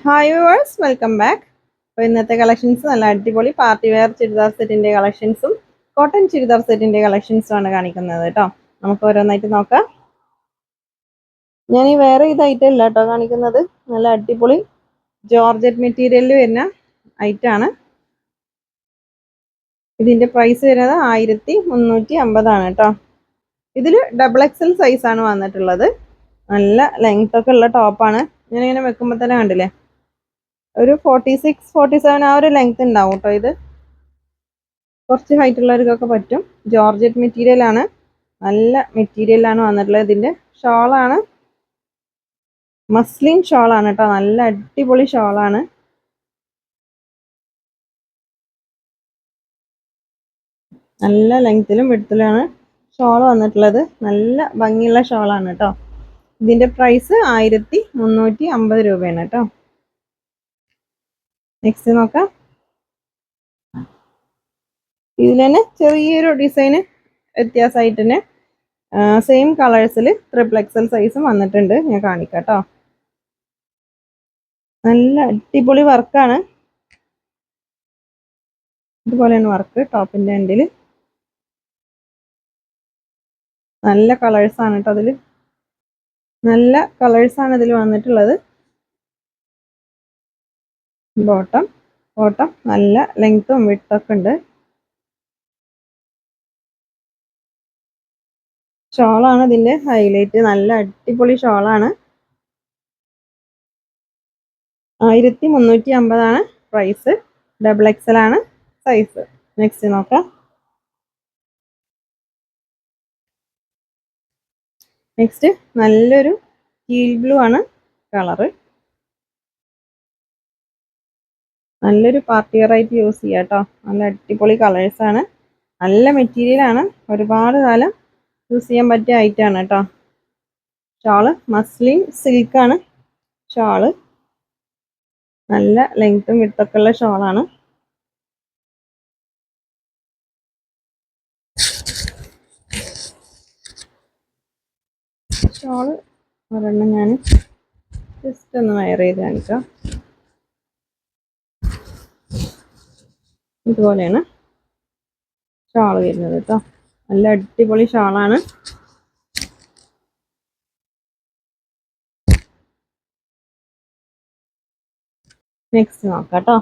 Hi viewers, welcome back. അപ്പോൾ ഇന്നത്തെ collections നല്ല അടിപൊളി പാർട്ടി വെയർ ചുരിദാർ സെറ്റിൻ്റെ കളക്ഷൻസും കോട്ടൺ ചുരിദാർ സെറ്റിൻ്റെ കളക്ഷൻസും ആണ് കാണിക്കുന്നത് കേട്ടോ. നമുക്ക് ഓരോന്നായിട്ട് നോക്കാം. ഞാൻ ഈ വേറെ ഇതായിട്ട് അല്ല കേട്ടോ കാണിക്കുന്നത്. നല്ല അടിപൊളി ജോർജറ്റ് മെറ്റീരിയലിൽ വരുന്ന ഐറ്റാണ്. ഇതിൻ്റെ പ്രൈസ് വരുന്നത് 1350 കേട്ടോ. ഇതിൽ ഡബിൾ എക്സൽ സൈസാണ് വന്നിട്ടുള്ളത്. നല്ല ലെങ്ത് ഒക്കെ ഉള്ള ടോപ്പാണ്. ഞാനിങ്ങനെ വെക്കുമ്പോൾ തന്നെ കണ്ടില്ലേ, ഒരു 46, 47 ആ ഒരു ലെങ്ത് ഉണ്ടാവും കേട്ടോ. ഇത് കുറച്ച് ഹൈറ്റ് ഉള്ളവർക്കൊക്കെ പറ്റും. ജോർജറ്റ് മെറ്റീരിയൽ ആണ്, നല്ല മെറ്റീരിയലാണ് വന്നിട്ടുള്ളത്. ഇതിന്റെ ഷോളാണ് മസ്ലിൻ ഷോളാണ് കേട്ടോ. നല്ല അടിപൊളി ഷോളാണ്. നല്ല ലെങ്ത്തിലും വിഡ്ത്തിലുമാണ് ഷോൾ വന്നിട്ടുള്ളത്. നല്ല ഭംഗിയുള്ള ഷോളാണ് കേട്ടോ. ഇതിന്റെ പ്രൈസ് 1350 രൂപയാണ് കേട്ടോ. നെക്സ്റ്റ് നോക്കാം. ഇതിൽ തന്നെ ചെറിയൊരു ഡിസൈന് വ്യത്യാസമായിട്ട് തന്നെ സെയിം കളേഴ്സിൽ ട്രിപ്പിൾ എക്സൽ സൈസും വന്നിട്ടുണ്ട്. ഞാൻ കാണിക്കാം കേട്ടോ. നല്ല അടിപൊളി വർക്കാണ്. ഇതുപോലെയാണ് വർക്ക് ടോപ്പിന്റെ എൻഡിൽ. നല്ല കളേഴ്സാണ് കേട്ടോ. അതിൽ നല്ല കളേഴ്സാണ് ഇതിൽ വന്നിട്ടുള്ളത്. ബോട്ടം നല്ല ലെങ്ത്തും വിഡ്ത്തൊക്കെ ഉണ്ട്. ഷോളാണ് ഇതിന്റെ ഹൈലൈറ്റ്. നല്ല അടിപൊളി ഷോളാണ്. 1350 പ്രൈസ്. ഡബിൾ എക്സൽ ആണ് സൈസ്. നെക്സ്റ്റ് നോക്കാം. നെക്സ്റ്റ് നല്ലൊരു ടീൽ ബ്ലൂ ആണ് കളറ്. നല്ലൊരു പാർട്ടി വെയർ ആയിട്ട് യൂസ് ചെയ്യാം കേട്ടോ. നല്ല അടിപൊളി കളേഴ്സാണ്. നല്ല മെറ്റീരിയലാണ്. ഒരുപാട് കാലം യൂസ് ചെയ്യാൻ പറ്റിയ ഐറ്റാണ് കേട്ടോ. ഷാള് മസ്ലിൻ സിൽക്കാണ് ഷാള്. നല്ല ലെങ്ത്തും വിഡ്ത്തൊക്കെ ഉള്ള ഷോളാണ്. ഷോള് ഒരെണ്ണം ഞാൻ ജസ്റ്റ് ഒന്ന് വയർ ചെയ്ത് കാണിക്കാം. ഇതുപോലെയാണ് ഷാള് വരുന്നത് കേട്ടോ. നല്ല അടിപൊളി ഷാളാണ്. നെക്സ്റ്റ് നോക്കാം കേട്ടോ.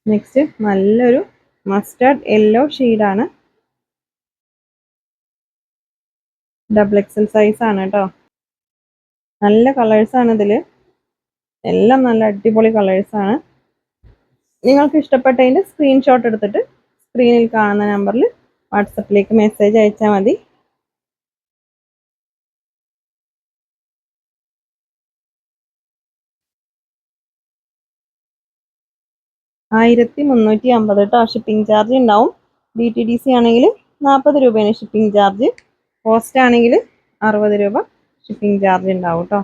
നെക്സ്റ്റ് നല്ലൊരു മസ്റ്റാർഡ് യെല്ലോ ഷെയ്ഡാണ്. ഡബിൾ എക്സൽ സൈസ് ആണ് കേട്ടോ. നല്ല കളേഴ്സാണ് ഇതിൽ. എല്ലാം നല്ല അടിപൊളി കളേഴ്സാണ്. നിങ്ങൾക്ക് ഇഷ്ടപ്പെട്ടതിൻ്റെ സ്ക്രീൻഷോട്ട് എടുത്തിട്ട് സ്ക്രീനിൽ കാണുന്ന നമ്പറിൽ വാട്സപ്പിലേക്ക് മെസ്സേജ് അയച്ചാൽ മതി. $1350 കേട്ടോ. ഷിപ്പിംഗ് ചാർജ് ഉണ്ടാവും. DTDC ആണെങ്കിൽ 40 രൂപയാണ് ഷിപ്പിംഗ് ചാർജ്. പോസ്റ്റ് ആണെങ്കിൽ 60 രൂപ ഷിപ്പിംഗ് ചാർജ് ഉണ്ടാവും കേട്ടോ.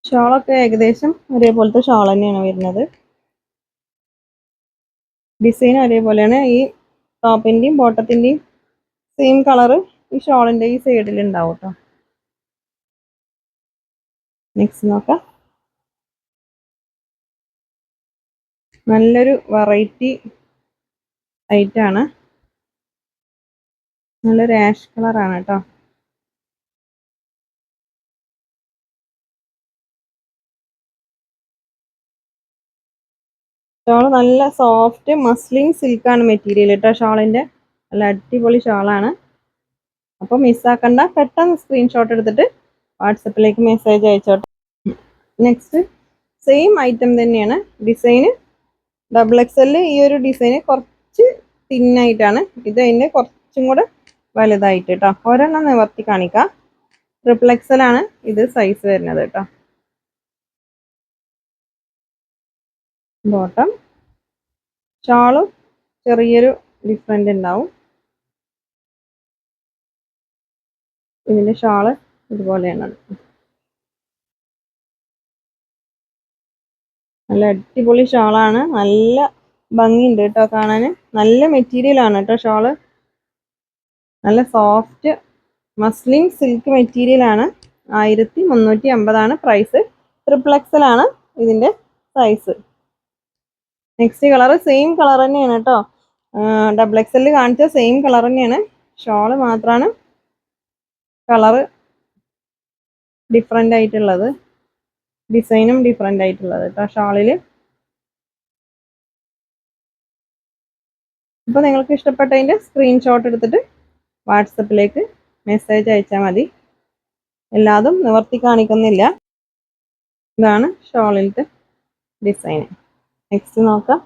ഷോളൊക്കെ ഏകദേശം ഒരേപോലത്തെ ഷോൾ തന്നെയാണ് വരുന്നത്. ഡിസൈൻ ഒരേപോലെയാണ്. ഈ ടോപ്പിന്റെയും ബോട്ടത്തിന്റെയും സെയിം കളറ് ഈ ഷോളിന്റെ ഈ സൈഡിൽ ഉണ്ടാവും കേട്ടോ. നെക്സ്റ്റ് നോക്കാം. നല്ലൊരു വെറൈറ്റി ഐറ്റാണ്. നല്ലൊരു ആഷ് കളറാണ് കേട്ടോ. ഷോള് നല്ല സോഫ്റ്റ് മസ്ലിൻ സിൽക്കാണ് മെറ്റീരിയൽ കേട്ടോ ഷോളിന്റെ. നല്ല അടിപൊളി ഷോളാണ്. അപ്പോൾ മിസ്സാക്കണ്ട, പെട്ടെന്ന് സ്ക്രീൻഷോട്ട് എടുത്തിട്ട് വാട്സപ്പിലേക്ക് മെസ്സേജ് അയച്ചോട്ടെ. നെക്സ്റ്റ് സെയിം ഐറ്റം തന്നെയാണ്. ഡിസൈന് ഡബിൾ എക്സലിൽ ഈ ഒരു ഡിസൈന് കുറച്ച് തിന്നായിട്ടാണ്. ഇത് അതിൻ്റെ കുറച്ചും കൂടെ വലുതായിട്ട് കേട്ടോ. ഒരെണ്ണം നിവർത്തി കാണിക്കാം. ട്രിപ്പിൾ എക്സൽ ആണ് ഇത് സൈസ് വരുന്നത് കേട്ടോ. ബോട്ടം ഷാളും ചെറിയൊരു ഡിഫറെൻ്റ് ഉണ്ടാവും. ഇതിൻ്റെ ഷാള് ഇതുപോലെയാണ്. നല്ല അടിപൊളി ഷാളാണ്. നല്ല ഭംഗിയുണ്ട് കേട്ടോ കാണാൻ. നല്ല മെറ്റീരിയൽ ആണ് കേട്ടോ ഷോള്. നല്ല സോഫ്റ്റ് മസ്ലിൻ സിൽക്ക് മെറ്റീരിയൽ ആണ്. 1350 പ്രൈസ്. XXL ആണ് ഇതിന്റെ size. Next colour same colour തന്നെയാണ് കേട്ടോ. XXL കാണിച്ച സെയിം കളർ തന്നെയാണ്. ഷോള് മാത്രമാണ് കളറ് ഡിഫറെൻ്റ് ആയിട്ടുള്ളത്. ഡിസൈനും ഡിഫറെൻ്റ് ആയിട്ടുള്ളത് കേട്ടോ ഷോളിൽ. അപ്പോൾ നിങ്ങൾക്ക് ഇഷ്ടപ്പെട്ടതിൻ്റെ സ്ക്രീൻഷോട്ട് എടുത്തിട്ട് വാട്സപ്പിലേക്ക് മെസ്സേജ് അയച്ചാൽ മതി. എല്ലാതും നിവർത്തി കാണിക്കുന്നില്ല. ഇതാണ് ഷോളിലത്തെ ഡിസൈൻ. നെക്സ്റ്റ് നോക്കാം.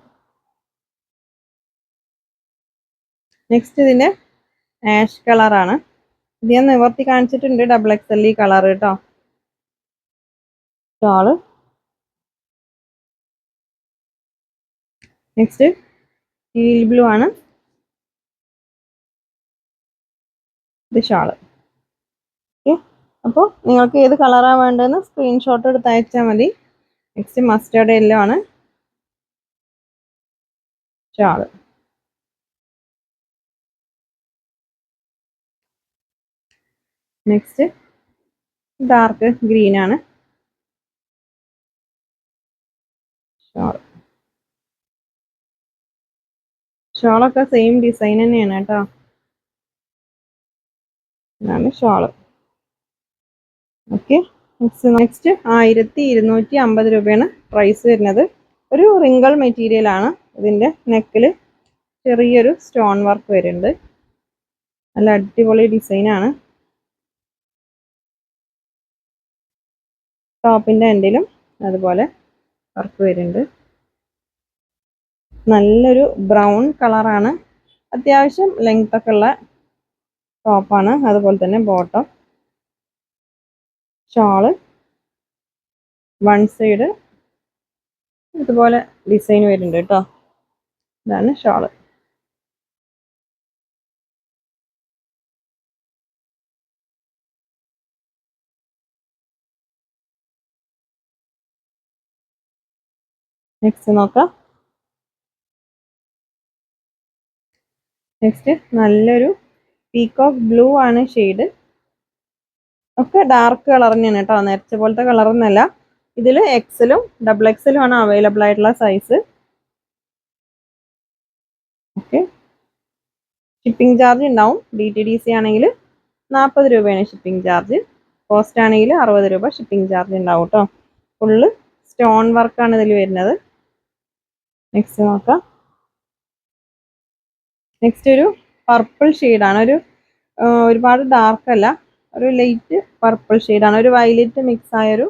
നെക്സ്റ്റ് ഇതിൻ്റെ ആഷ് കളറാണ്. ഇത് ഞാൻ നിവർത്തി കാണിച്ചിട്ടുണ്ട്. XXL കളർ കേട്ടോ ഷോള്. നെക്സ്റ്റ് ടീൽ ബ്ലൂ ആണ് ഇത് ഷോള്. ഓക്കെ, അപ്പോൾ നിങ്ങൾക്ക് ഏത് കളറാണ് വേണ്ടതെന്ന് സ്ക്രീൻഷോട്ട് എടുത്ത് അയച്ചാൽ മതി. നെക്സ്റ്റ് മസ്റ്റേർഡ് യെല്ലോ ആണ് ഷോള്. നെക്സ്റ്റ് ഡാർക്ക് ഗ്രീൻ ആണ് ഷോൾ. ഷോളൊക്കെ സെയിം ഡിസൈൻ തന്നെയാണ് കേട്ടോ. ഇതാണ് ഷോള്. ഓക്കെ, നെക്സ്റ്റ് 1250 രൂപയാണ് പ്രൈസ് വരുന്നത്. ഒരു റിങ്കിൾ മെറ്റീരിയൽ ആണ്. ഇതിന്റെ നെക്കിൽ ചെറിയൊരു സ്റ്റോൺ വർക്ക് വരുന്നുണ്ട്. നല്ല അടിപൊളി ഡിസൈൻ ആണ്. ടോപ്പിന്റെ എൻഡിലും അതുപോലെ വർക്ക് വരുന്നുണ്ട്. നല്ലൊരു ബ്രൗൺ കളറാണ്. അത്യാവശ്യം ലെങ്ത് ഒക്കെ ഉള്ള ടോപ്പാണ്. അതുപോലെ തന്നെ ബോട്ടം. ഷോള് വൺ സൈഡ് ഇതുപോലെ ഡിസൈൻ വരുന്നുണ്ട് കേട്ടോ. ഇതാണ് ഷോള്. നെക്സ്റ്റ് നോക്കാം. നെക്സ്റ്റ് നല്ലൊരു പീകോക്ക് ബ്ലൂ ആണ് ഷെയ്ഡ്. ഒക്കെ ഡാർക്ക് കളർ തന്നെയാണ് കേട്ടോ. നേരത്തെ പോലത്തെ കളറൊന്നുമല്ല. ഇതിൽ XL-ഉം XXL ആണ് അവൈലബിൾ ആയിട്ടുള്ള സൈസ്. ഓക്കെ, ഷിപ്പിംഗ് ചാർജ് ഉണ്ടാവും. DTDC ആണെങ്കിൽ 40 രൂപയാണ് ഷിപ്പിംഗ് ചാർജ്. പോസ്റ്റ് ആണെങ്കിൽ 60 രൂപ ഷിപ്പിംഗ് ചാർജ് ഉണ്ടാവും കേട്ടോ. ഫുള്ള് സ്റ്റോൺ വർക്കാണ് ഇതിൽ വരുന്നത്. നെക്സ്റ്റ് നോക്കാം. നെക്സ്റ്റ് ഒരു പർപ്പിൾ ഷെയ്ഡാണ്. ഒരുപാട് ഡാർക്ക് അല്ല, ഒരു ലൈറ്റ് പർപ്പിൾ ഷെയ്ഡാണ്. ഒരു വയലറ്റ് മിക്സ് ആയൊരു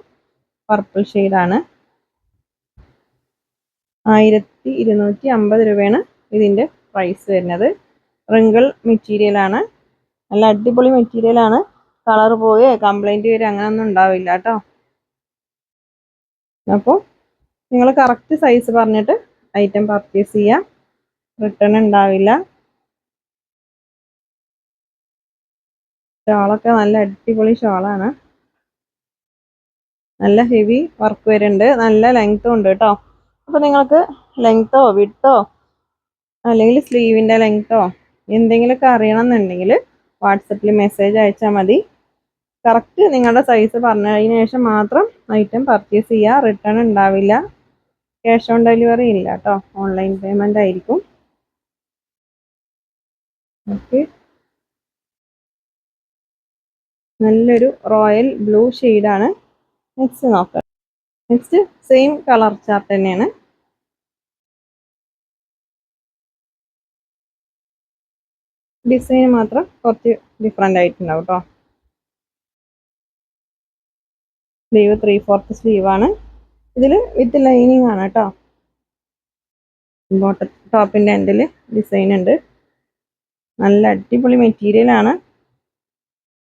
പർപ്പിൾ ഷെയ്ഡാണ്. 1250 രൂപയാണ് ഇതിൻ്റെ പ്രൈസ് വരുന്നത്. റിങ്കിൾ മെറ്റീരിയൽ ആണ്. നല്ല അടിപൊളി മെറ്റീരിയൽ ആണ്. കളർ പോയേ കംപ്ലൈൻറ്റ് വരെ അങ്ങനെയൊന്നും ഉണ്ടാവില്ല കേട്ടോ. അപ്പോൾ നിങ്ങൾ കറക്റ്റ് സൈസ് പറഞ്ഞിട്ട് ഐറ്റം പർച്ചേസ് ചെയ്യാം. റിട്ടേൺ ഉണ്ടാവില്ല. ഷോളൊക്കെ നല്ല അടിപൊളി ഷോളാണ്. നല്ല ഹെവി വർക്ക് വരുന്നുണ്ട്. നല്ല ലെങ്ത്തും ഉണ്ട് കേട്ടോ. അപ്പോൾ നിങ്ങൾക്ക് ലെങ്ത്തോ വിഡ്ത്തോ അല്ലെങ്കിൽ സ്ലീവിൻ്റെ ലെങ്ത്തോ എന്തെങ്കിലുമൊക്കെ അറിയണമെന്നുണ്ടെങ്കിൽ വാട്സപ്പിൽ മെസ്സേജ് അയച്ചാൽ മതി. കറക്റ്റ് നിങ്ങളുടെ സൈസ് പറഞ്ഞതിന് ശേഷം മാത്രം ഐറ്റം പർച്ചേസ് ചെയ്യുക. റിട്ടേൺ ഉണ്ടാവില്ല. ക്യാഷ് ഓൺ ഡെലിവറി ഇല്ല കേട്ടോ. ഓൺലൈൻ പേയ്മെൻ്റ് ആയിരിക്കും. ഓക്കെ, നല്ലൊരു റോയൽ ബ്ലൂ ഷെയ്ഡാണ്. നെക്സ്റ്റ് നോക്കാം. നെക്സ്റ്റ് സെയിം കളർ ചാർട്ട് തന്നെയാണ്. ഡിസൈൻ മാത്രം കുറച്ച് ഡിഫറെൻ്റ് ആയിട്ടുണ്ടാവും കേട്ടോ. സ്ലീവ് 3/4 സ്ലീവാണ്. ഇതിൽ വിത്ത് ലൈനിങ് ആണ് കേട്ടോ. ബോട്ടം ടോപ്പിൻ്റെ എൻഡിൽ ഡിസൈൻ ഉണ്ട്. നല്ല അടിപൊളി മെറ്റീരിയൽ ആണ്.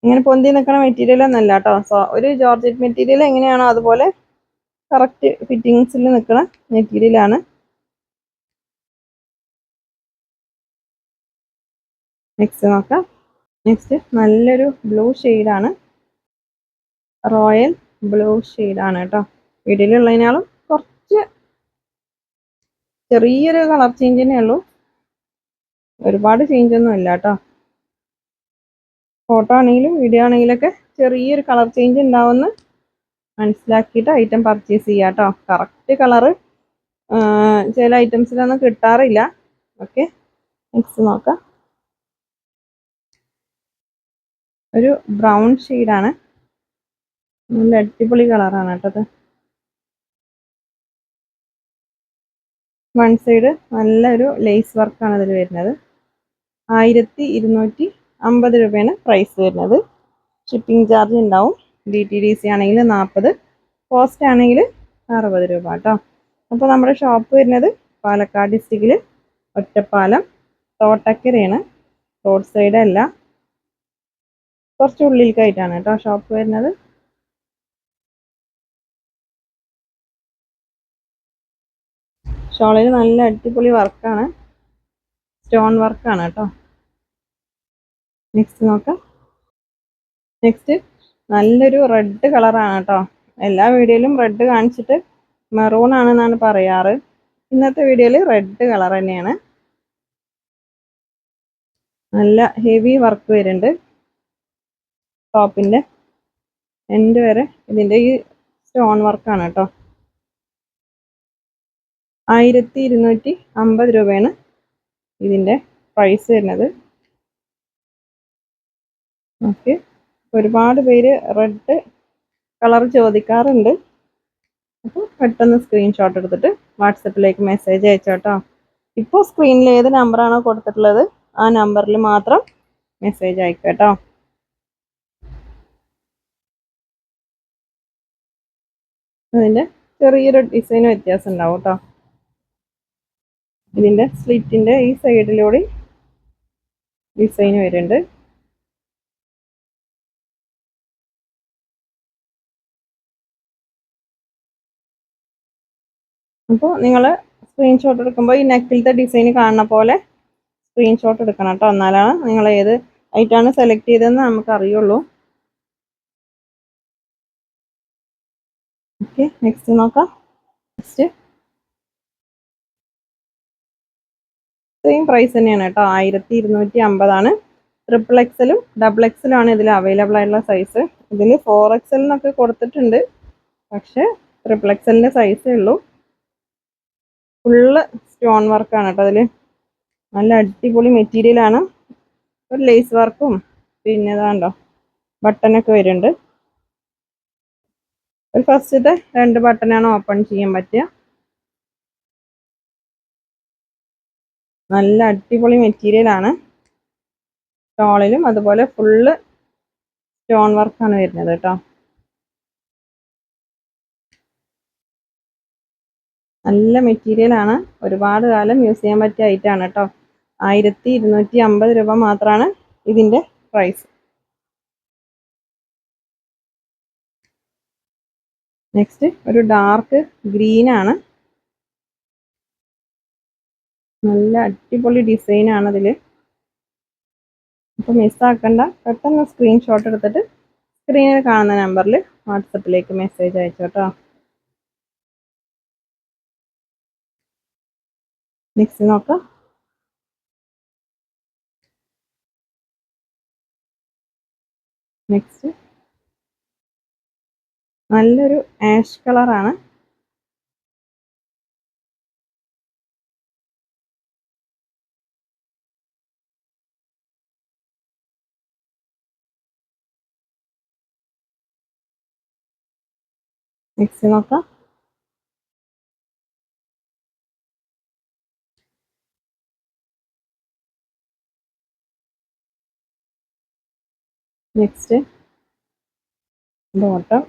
ഇങ്ങനെ പൊന്തി നിൽക്കുന്ന മെറ്റീരിയൽ ഒന്നല്ല കേട്ടോ. ഒരു ജോർജറ്റ് മെറ്റീരിയൽ എങ്ങനെയാണോ അതുപോലെ കറക്റ്റ് ഫിറ്റിങ്സിൽ നിൽക്കുന്ന മെറ്റീരിയൽ ആണ്. നെക്സ്റ്റ് നോക്കാം. നെക്സ്റ്റ് നല്ലൊരു ബ്ലൂ ഷെയ്ഡാണ്. റോയൽ ബ്ലൂ ഷെയ്ഡാണ് കേട്ടോ. വീട്ടിലുള്ളതിനാളും കുറച്ച് ചെറിയൊരു കളർ ചേഞ്ച് തന്നെ ഉള്ളൂ, ഒരുപാട് ചേഞ്ച് ഒന്നും ഇല്ല കേട്ടോ. ഫോട്ടോ ആണെങ്കിലും വീഡിയോ ആണെങ്കിലൊക്കെ ചെറിയൊരു കളർ ചേഞ്ച് ഉണ്ടാവുമെന്ന് മനസ്സിലാക്കിയിട്ട് ഐറ്റം പർച്ചേസ് ചെയ്യാം കേട്ടോ. കറക്റ്റ് കളറ് ചില ഐറ്റംസിലൊന്നും കിട്ടാറില്ല. ഓക്കെ, നെക്സ്റ്റ് നോക്കാം. ഒരു ബ്രൗൺ ഷെയ്ഡാണ്, നല്ല അടിപൊളി കളറാണ് കേട്ടത്. വൺ സൈഡ് നല്ലൊരു ലേസ് വർക്കാണ് ഇതിൽ വരുന്നത്. 1250 രൂപയാണ് പ്രൈസ് വരുന്നത്. ഷിപ്പിംഗ് ചാർജ് ഉണ്ടാവും. DTDC ആണെങ്കിൽ 40, പോസ്റ്റ് ആണെങ്കിൽ 60 രൂപ കേട്ടോ. അപ്പോൾ നമ്മുടെ ഷോപ്പ് വരുന്നത് പാലക്കാട് ഡിസ്ട്രിക്റ്റിൽ ഒറ്റപ്പാലം തോട്ടക്കരയാണ്. റോഡ് സൈഡ് അല്ല, കുറച്ച് ഉള്ളിലേക്കായിട്ടാണ് കേട്ടോ ഷോപ്പ് വരുന്നത്. ഷോളിൽ നല്ല അടിപൊളി വർക്കാണ്, സ്റ്റോൺ വർക്കാണ് കേട്ടോ. നെക്സ്റ്റ് നോക്കാം. നെക്സ്റ്റ് നല്ലൊരു റെഡ് കളറാണ് കേട്ടോ. എല്ലാ വീഡിയോയിലും റെഡ് കാണിച്ചിട്ട് മെറൂൺ ആണെന്നാണ് പറയാറ്. ഇന്നത്തെ വീഡിയോയിൽ റെഡ് കളർ തന്നെയാണ്. നല്ല ഹെവി വർക്ക് വരുന്നുണ്ട്. ടോപ്പിന്റെ എൻഡ് വരെ ഇതിന്റെ ഈ സ്റ്റോൺ വർക്കാണ് കേട്ടോ. 1250 രൂപയാണ് ഇതിന്റെ പ്രൈസ് വരുന്നത്. ഓക്കെ, ഒരുപാട് പേര് റെഡ് കളർ ചോദിക്കാറുണ്ട്. അപ്പോൾ പെട്ടെന്ന് സ്ക്രീൻഷോട്ട് എടുത്തിട്ട് വാട്സപ്പിലേക്ക് മെസ്സേജ് അയച്ചോട്ടോ. ഇപ്പോൾ സ്ക്രീനിൽ ഏത് നമ്പറാണോ കൊടുത്തിട്ടുള്ളത് ആ നമ്പറിൽ മാത്രം മെസ്സേജ് അയക്കട്ടോ. അതിന്റെ ചെറിയൊരു ഡിസൈൻ വ്യത്യാസം ഉണ്ടാവും കേട്ടോ. ഇതിന്റെ സ്ലിറ്റിന്റെ ഈ സൈഡിലൂടെ ഡിസൈൻ വരുന്നുണ്ട്. അപ്പോൾ നിങ്ങൾ സ്ക്രീൻഷോട്ട് എടുക്കുമ്പോൾ ഈ നെക്കിലത്തെ ഡിസൈൻ കാണുന്ന പോലെ സ്ക്രീൻഷോട്ട് എടുക്കണം കേട്ടോ. എന്നാലാണ് നിങ്ങൾ ഏത് ഐറ്റാണ് സെലക്ട് ചെയ്തതെന്ന് നമുക്ക് അറിയുള്ളൂ. ഓക്കെ, നെക്സ്റ്റ് നോക്കാം. നെക്സ്റ്റ് സെയിം പ്രൈസ് തന്നെയാണ് കേട്ടോ. 1250 XXL XXL ആണ് ഇതിൽ അവൈലബിൾ ആയിട്ടുള്ള സൈസ്. ഇതിൽ 4XL എന്നൊക്കെ കൊടുത്തിട്ടുണ്ട്, പക്ഷെ XXL സൈസേ ഉള്ളൂ. ഫുള്ള് സ്റ്റോൺ വർക്കാണ് കേട്ടോ. അതിൽ നല്ല അടിപൊളി മെറ്റീരിയലാണ്. ഒരു ലേസ് വർക്കും പിന്നെ ഇതാണ്ടോ ബട്ടനൊക്കെ വരുന്നുണ്ട്. ഒരു ഫസ്റ്റത്തെ 2 ബട്ടനാണ് ഓപ്പൺ ചെയ്യാൻ പറ്റുക. നല്ല അടിപൊളി മെറ്റീരിയലാണ്. ഷോളിലും അതുപോലെ ഫുള്ള് സ്റ്റോൺ വർക്കാണ് വരുന്നത് കേട്ടോ. നല്ല മെറ്റീരിയലാണ്, ഒരുപാട് കാലം യൂസ് ചെയ്യാൻ പറ്റിയ ഐറ്റാണ് കേട്ടോ. 1250 രൂപ മാത്രമാണ് ഇതിന്റെ പ്രൈസ്. നെക്സ്റ്റ് ഒരു ഡാർക്ക് ഗ്രീൻ ആണ്, നല്ല അടിപൊളി ഡിസൈൻ ആണ് ഇതില്. അപ്പോൾ മിസ്സാക്കണ്ട, പെട്ടെന്ന് സ്ക്രീൻഷോട്ട് എടുത്തിട്ട് സ്ക്രീനിൽ കാണുന്ന നമ്പറിൽ വാട്സപ്പിലേക്ക് മെസ്സേജ് അയച്ചോട്ടോ. നെക്സ്റ്റ് നോക്കാം. നെക്സ്റ്റ് നല്ലൊരു ആഷ് കളറാണ്. നെക്സ്റ്റ് നോക്കാം. Next bottom.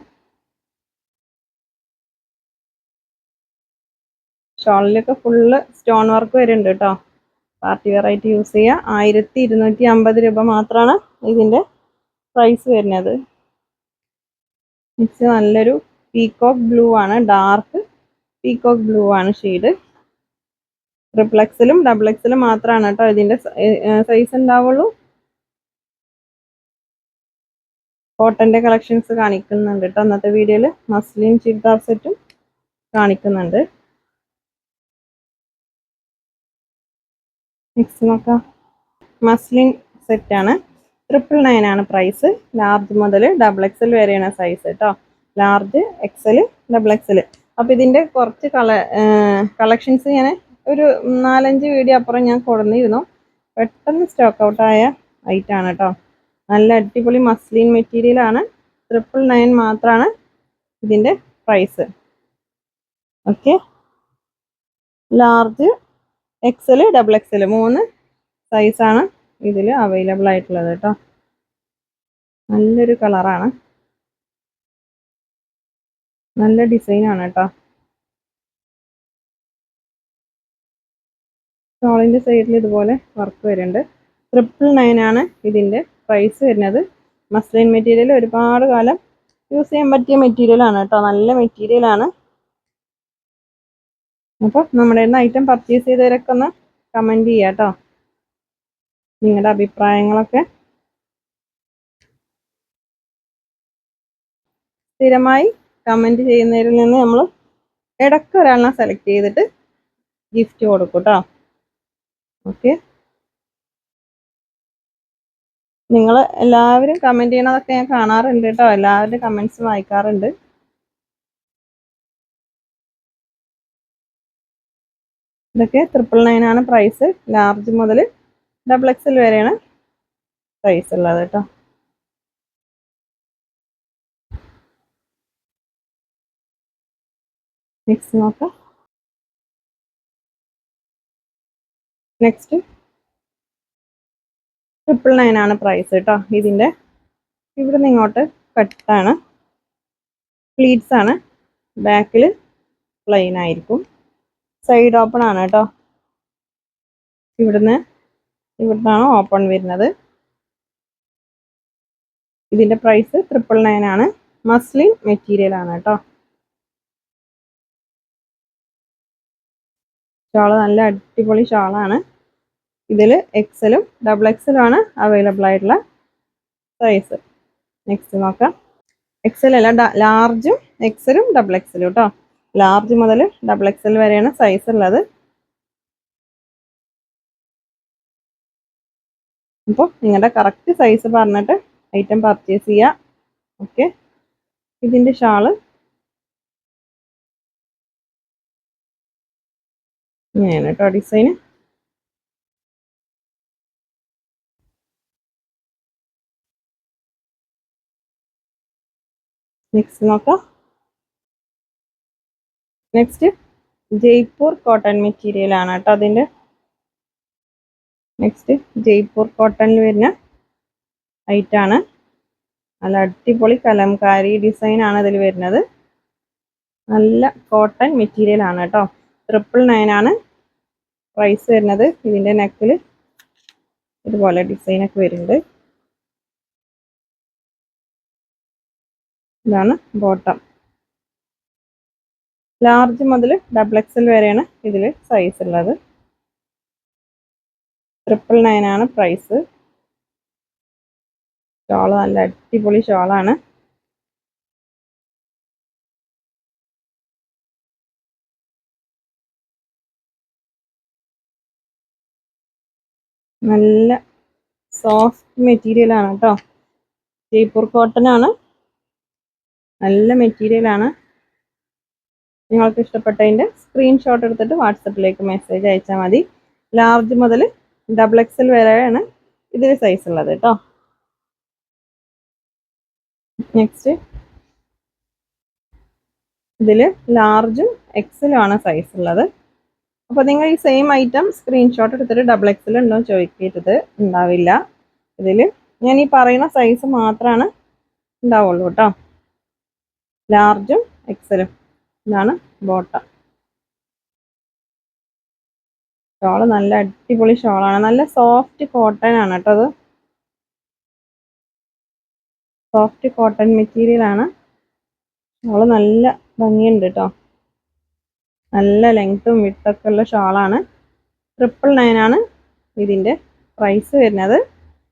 ഷോളിലൊക്കെ ഫുള്ള് സ്റ്റോൺ വർക്ക് വരുന്നുണ്ട് കേട്ടോ. പാർട്ടി വെയർ ആയിട്ട് യൂസ് ചെയ്യുക. 1250 രൂപ മാത്രമാണ് ഇതിന്റെ പ്രൈസ് വരുന്നത്. നെക്സ്റ്റ് നല്ലൊരു പീകോക്ക് ബ്ലൂ ആണ്, ഡാർക്ക് പീകോക്ക് ബ്ലൂ ആണ് ഷെയ്ഡ്. XXL XXL മാത്രമാണ് കേട്ടോ ഇതിന്റെ സൈസ് ഉണ്ടാവുള്ളൂ. കോട്ടന്റെ കളക്ഷൻസ് കാണിക്കുന്നുണ്ട് കേട്ടോ അന്നത്തെ വീഡിയോയിൽ. മസ്ലിൻ ചുരിദാർ സെറ്റും കാണിക്കുന്നുണ്ട്. നെക്സ്റ്റ് നോക്കാം. മസ്ലിൻ സെറ്റാണ്. 999 ആണ് പ്രൈസ്. ലാർജ് മുതൽ XXL വരെയാണ് സൈസ് കേട്ടോ. Large, XL, XXL. അപ്പോൾ ഇതിൻ്റെ കുറച്ച് കളക്ഷൻസ് ഞാൻ ഒരു 4-5 വീഡിയോ അപ്പുറം ഞാൻ കൊടുന്നിരുന്നു. പെട്ടെന്ന് സ്റ്റോക്ക് ഔട്ടായ ഐറ്റാണ് കേട്ടോ. നല്ല അടിപൊളി മസ്ലിൻ മെറ്റീരിയലാണ്. 999 മാത്രമാണ് ഇതിൻ്റെ price. Okay, large, XL, XXL 3 സൈസാണ് ഇതിൽ അവൈലബിൾ ആയിട്ടുള്ളത് കേട്ടോ. നല്ലൊരു കളറാണ്, നല്ല ഡിസൈനാണ് കേട്ടോ. ഷോളിൻ്റെ സൈഡിൽ ഇതുപോലെ വർക്ക് വരുന്നുണ്ട്. 999 ആണ് ഇതിൻ്റെ പ്രൈസ് വരുന്നത്. മസ്ലിൻ മെറ്റീരിയൽ ഒരുപാട് കാലം യൂസ് ചെയ്യാൻ പറ്റിയ മെറ്റീരിയലാണ് കേട്ടോ. നല്ല മെറ്റീരിയലാണ്. അപ്പോൾ നമ്മുടെ ഐറ്റം പർച്ചേസ് ചെയ്തവരൊക്കെ ഒന്ന് കമൻറ്റ് ചെയ്യാം കേട്ടോ, നിങ്ങളുടെ അഭിപ്രായങ്ങളൊക്കെ. സ്ഥിരമായി കമൻറ്റ് ചെയ്യുന്നവരിൽ നിന്ന് നമ്മൾ ഇടയ്ക്ക് ഒരാളിനെ സെലക്ട് ചെയ്തിട്ട് ഗിഫ്റ്റ് കൊടുക്കും കേട്ടോ. ഓക്കെ, നിങ്ങൾ എല്ലാവരും കമൻറ്റ് ചെയ്യണതൊക്കെ ഞാൻ കാണാറുണ്ട് കേട്ടോ. എല്ലാവരുടെ കമൻറ്റ്സ് വായിക്കാറുണ്ട്. ഇതൊക്കെ 999 ആണ് പ്രൈസ്. ലാർജ് മുതൽ XXL വരെയാണ് സൈസ് ഉള്ളത് കേട്ടോ. നെക്സ്റ്റ് നോക്കാം. നെക്സ്റ്റ് 999 ആണ് പ്രൈസ് കേട്ടോ. ഇതിൻ്റെ ഇവിടുന്ന് ഇങ്ങോട്ട് കട്ടാണ്, പ്ലീറ്റ്സ് ആണ്. ബാക്കിൽ പ്ലെയിൻ ആയിരിക്കും. സൈഡ് ഓപ്പൺ ആണ് കേട്ടോ. ഇവിടുന്നാണ് ഓപ്പൺ വരുന്നത്. ഇതിൻ്റെ പ്രൈസ് 999 ആണ്. മസ്ലിൻ മെറ്റീരിയൽ ആണ് കേട്ടോ. ഷാള് നല്ല അടിപൊളി ഷാളാണ്. ഇതിൽ XLഉം XXL ആണ് അവൈലബിൾ ആയിട്ടുള്ള സൈസ്. നെക്സ്റ്റ് നോക്കാം. XL അല്ല, ലാർജും XLഉം XXL കേട്ടോ. ലാർജ് മുതൽ XXL വരെയാണ് സൈസ് ഉള്ളത്. അപ്പോൾ നിങ്ങളുടെ കറക്റ്റ് സൈസ് പറഞ്ഞിട്ട് ഐറ്റം പർച്ചേസ് ചെയ്യുക. ഓക്കെ, ഇതിൻ്റെ ഷാള് ഇങ്ങനെയാണ് കേട്ടോ ഡിസൈന്. നെക്സ്റ്റ് നോക്കാം. നെക്സ്റ്റ് ജയ്പൂർ കോട്ടൺ മെറ്റീരിയൽ ആണ് കേട്ടോ. അതിൻ്റെ നെക്സ്റ്റ് ജയ്പൂർ കോട്ടണിൽ വരുന്ന ഐറ്റാണ്. നല്ല അടിപൊളി കലംകാരി ഡിസൈൻ ആണ് ഇതിൽ വരുന്നത്. നല്ല കോട്ടൺ മെറ്റീരിയൽ ആണ് കേട്ടോ. 999 ആണ് പ്രൈസ് വരുന്നത്. ഇതിൻ്റെ നെക്കിൽ ഇതുപോലെ ഡിസൈനൊക്കെ വരുന്നുണ്ട്. ഇതാണ് ബോട്ടം. ലാർജ് മുതൽ XXL വരെയാണ് ഇതിൽ സൈസ് ഉള്ളത്. 999 ആണ് പ്രൈസ്. ഷോള് നല്ല അടിപൊളി ഷോളാണ്. നല്ല സോഫ്റ്റ് മെറ്റീരിയൽ ആണ് കേട്ടോ. ജയ്പൂർ കോട്ടൺ ആണ്. നല്ല മെറ്റീരിയൽ ആണ്. നിങ്ങൾക്ക് ഇഷ്ടപ്പെട്ടതിൻ്റെ സ്ക്രീൻഷോട്ട് എടുത്തിട്ട് വാട്സപ്പിലേക്ക് മെസ്സേജ് അയച്ചാൽ മതി. ലാർജ് മുതൽ XXL വരെയാണ് ഇതിൽ സൈസ് ഉള്ളത് കേട്ടോ. നെക്സ്റ്റ് ഇതിൽ ലാർജും XLഉം ആണ് സൈസ് ഉള്ളത്. അപ്പോൾ നിങ്ങൾ ഈ സെയിം ഐറ്റം സ്ക്രീൻഷോട്ട് എടുത്തിട്ട് XXL ഉണ്ടോ ചോദിക്കരുത്, ഉണ്ടാവില്ല. ഇതിൽ ഞാൻ ഈ പറയുന്ന സൈസ് മാത്രമാണ് ഉണ്ടാവുള്ളൂ കേട്ടോ. ലാർജും XLഉം. ഇതാണ് ബോട്ടം. ഷോള് നല്ല അടിപൊളി ഷോളാണ്. നല്ല സോഫ്റ്റ് കോട്ടൺ ആണ് കേട്ടോ. അത് സോഫ്റ്റ് കോട്ടൺ മെറ്റീരിയൽ ആണ്. ഷോള് നല്ല ഭംഗിയുണ്ട് കേട്ടോ. നല്ല ലെങ്ത്തും വിട്ടൊക്കെ ഉള്ള ഷോളാണ്. 999 ആണ് ഇതിൻ്റെ പ്രൈസ് വരുന്നത്.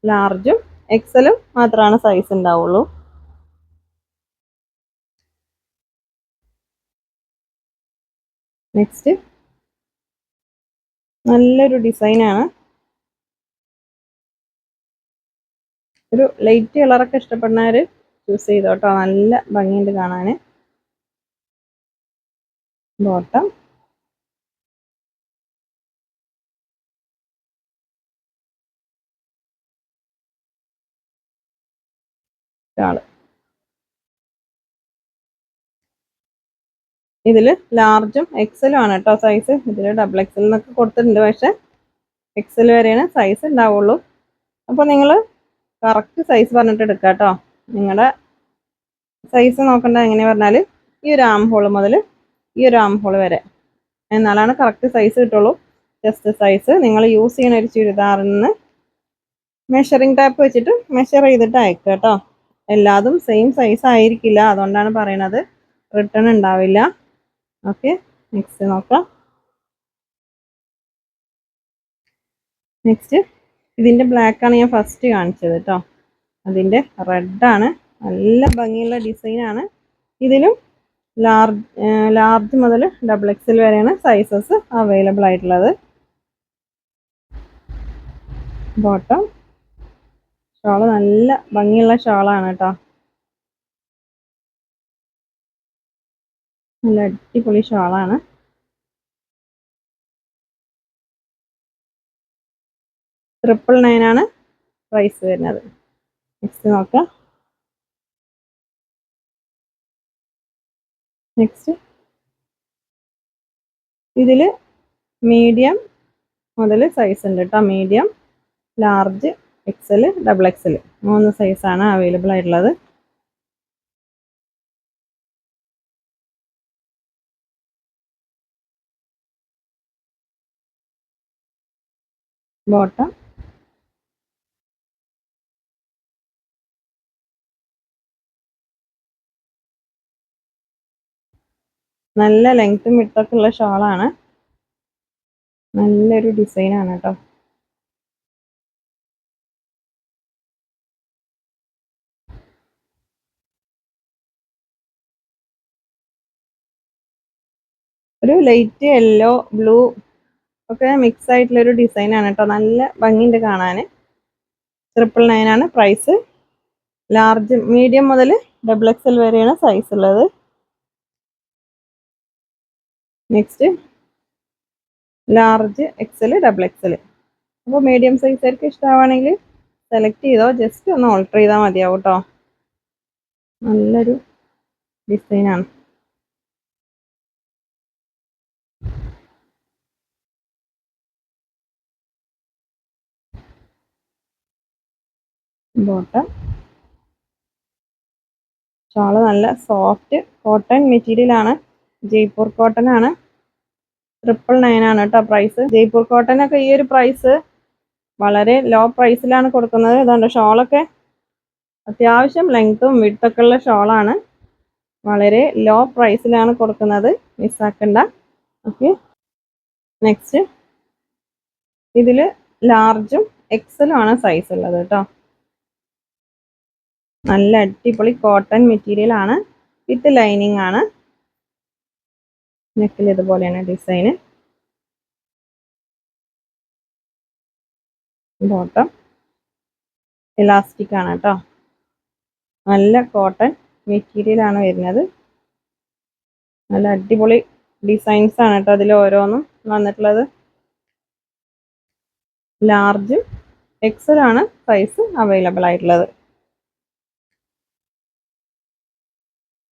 ലാർജും XLഉം മാത്രമാണ് സൈസ് ഉണ്ടാവുള്ളൂ. നെക്സ്റ്റ് നല്ലൊരു ഡിസൈനാണ്. ഒരു ലൈറ്റ് കളറൊക്കെ ഇഷ്ടപ്പെടുന്നവർ ചൂസ് ചെയ്തോട്ടോ, നല്ല ഭംഗിയുണ്ട് കാണാൻ. Bottom shawl. ഇതിൽ ലാർജും എക്സലും ആണ് കേട്ടോ സൈസ്. ഇതിൽ ഡബിൾ എക്സൽ എന്നൊക്കെ കൊടുത്തിട്ടുണ്ട്, പക്ഷെ എക്സൽ വരെയാണ് സൈസ് ഉണ്ടാവുള്ളൂ. അപ്പോൾ നിങ്ങൾ കറക്റ്റ് സൈസ് പറഞ്ഞിട്ട് എടുക്കുക കേട്ടോ. നിങ്ങളുടെ സൈസ് നോക്കേണ്ടത് എങ്ങനെയാ പറഞ്ഞാൽ ഈ ഒരു ആം ഹോൾ മുതൽ ഈ ഒരു ആം ഹോൾ വരെ, എന്നാലാണ് കറക്റ്റ് സൈസ് കിട്ടുള്ളൂ. ജസ്റ്റ് സൈസ് നിങ്ങൾ യൂസ് ചെയ്യുന്ന ഒരു ചുരിദാറിൽ നിന്ന് മെഷറിംഗ് ടാപ്പ് വെച്ചിട്ട് മെഷർ ചെയ്തിട്ട് അയക്കുക കേട്ടോ. എല്ലാതും സെയിം സൈസ് ആയിരിക്കില്ല, അതുകൊണ്ടാണ് പറയണത്. റിട്ടേൺ ഉണ്ടാവില്ല. ഓക്കെ, നെക്സ്റ്റ് നോക്കാം. നെക്സ്റ്റ് ഇതിൻ്റെ ബ്ലാക്കാണ് ഞാൻ ഫസ്റ്റ് കാണിച്ചത് കേട്ടോ. അതിൻ്റെ റെഡാണ്, നല്ല ഭംഗിയുള്ള ഡിസൈനാണ്. ഇതിലും ലാർജ് മുതൽ ഡബിൾ എക്സൽ വരെയാണ് സൈസസ് അവൈലബിൾ ആയിട്ടുള്ളത്. ബോട്ടം ഷാള് നല്ല ഭംഗിയുള്ള ഷാളാണ് കേട്ടോ. നല്ല അടിപൊളി ഷാളാണ്. $999 ആണ് പ്രൈസ് വരുന്നത്. നെക്സ്റ്റ് നോക്കാം. നെക്സ്റ്റ് ഇതിൽ മീഡിയം മുതൽ സൈസ് ഉണ്ട് കേട്ടോ. Medium, large, XL, double XL 3 സൈസാണ് അവൈലബിൾ ആയിട്ടുള്ളത്. ബോട്ടം നല്ല ലെങ്ത്തും വിഡ്ത്തൊക്കെ ഉള്ള ഷാളാണ്. നല്ലൊരു ഡിസൈനാണ് കേട്ടോ. ഒരു ലൈറ്റ് യെല്ലോ ബ്ലൂ ഒക്കെ മിക്സ് ആയിട്ടുള്ളൊരു ഡിസൈനാണ് കേട്ടോ. നല്ല ഭംഗിയുണ്ട് കാണാൻ. $999 ആണ് പ്രൈസ്. ലാർജ് മീഡിയം മുതൽ ഡബിൾ എക്സൽ വരെയാണ് സൈസ് ഉള്ളത്. Next large, XL, double XL. അപ്പോൾ മീഡിയം സൈസ് ആയിരിക്കും ഇഷ്ടമാണെങ്കിൽ സെലക്ട് ചെയ്തോ, ജസ്റ്റ് ഒന്ന് ഓൾട്ടർ ചെയ്താൽ മതിയാവും കേട്ടോ. നല്ലൊരു ഡിസൈനാണ്. ബോട്ടം ഷാള് നല്ല സോഫ്റ്റ് കോട്ടൺ മെറ്റീരിയൽ ആണ്. ജയ്പൂർ കോട്ടൺ ആണ്. $999 ആണ് കേട്ടോ പ്രൈസ്. ജയ്പൂർ കോട്ടൺ ഒക്കെ ഈ ഒരു പ്രൈസ് വളരെ ലോ പ്രൈസിലാണ് കൊടുക്കുന്നത്. അതുകൊണ്ട് ഷോളൊക്കെ അത്യാവശ്യം ലെങ്ത്തും വിഡ്ത്തൊക്കെ ഉള്ള ഷോളാണ്. വളരെ ലോ പ്രൈസിലാണ് കൊടുക്കുന്നത്, മിസ്സാക്കണ്ട. ഓക്കെ, നെക്സ്റ്റ് ഇതിൽ ലാർജും എക്സലും ആണ് സൈസ് ഉള്ളത് കേട്ടോ. നല്ല അടിപൊളി കോട്ടൺ മെറ്റീരിയൽ ആണ്, വിത്ത് ലൈനിങ് ആണ്. നെക്കിൽ ഇതുപോലെയാണ് ഡിസൈന്. ബോട്ടം ഇലാസ്റ്റിക് ആണ് കേട്ടോ. നല്ല കോട്ടൺ മെറ്റീരിയൽ ആണ് വരുന്നത്. നല്ല അടിപൊളി ഡിസൈൻസ് ആണ് കേട്ടോ അതിൽ ഓരോന്നും വന്നിട്ടുള്ളത്. ലാർജും എക്സൽ ആണ് സൈസ് അവൈലബിൾ ആയിട്ടുള്ളത്.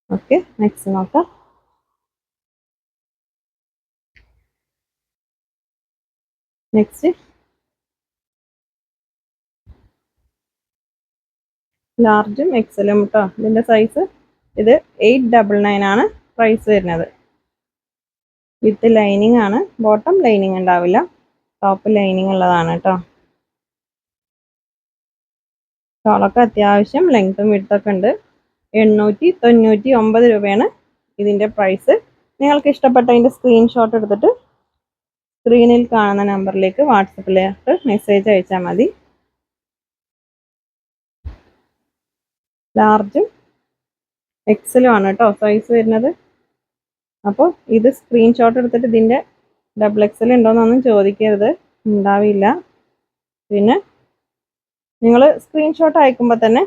ഓക്കെ, നെക്സ്റ്റ് നോക്കാം. നെക്സ്റ്റ് ലാർജും എക്സലും കേട്ടോ. ഇതിൻ്റെ സൈസ് ഇത് $899 ആണ് പ്രൈസ് വരുന്നത്. വിത്ത് ലൈനിങ് ആണ്. ബോട്ടം ലൈനിങ് ഉണ്ടാവില്ല, ടോപ്പ് ലൈനിങ് ഉള്ളതാണ് കേട്ടോ. ഷോളൊക്കെ അത്യാവശ്യം ലെങ്ത്തും വിഡ്ത്തൊക്കെ ഉണ്ട്. $899 രൂപയാണ് ഇതിൻ്റെ പ്രൈസ്. നിങ്ങൾക്ക് ഇഷ്ടപ്പെട്ടതിൻ്റെ സ്ക്രീൻഷോട്ട് എടുത്തിട്ട് സ്ക്രീനിൽ കാണുന്ന നമ്പറിലേക്ക് വാട്സപ്പിലേക്ക് മെസ്സേജ് അയച്ചാൽ മതി. ലാർജും എക്സലും ആണ് കേട്ടോ സൈസ് വരുന്നത്. അപ്പോൾ ഇത് സ്ക്രീൻഷോട്ട് എടുത്തിട്ട് ഇതിൻ്റെ ഡബിൾ എക്സൽ ഉണ്ടോയെന്നൊന്നും ചോദിക്കരുത്, ഉണ്ടാവില്ല. പിന്നെ നിങ്ങൾ സ്ക്രീൻഷോട്ട് അയക്കുമ്പോൾ തന്നെ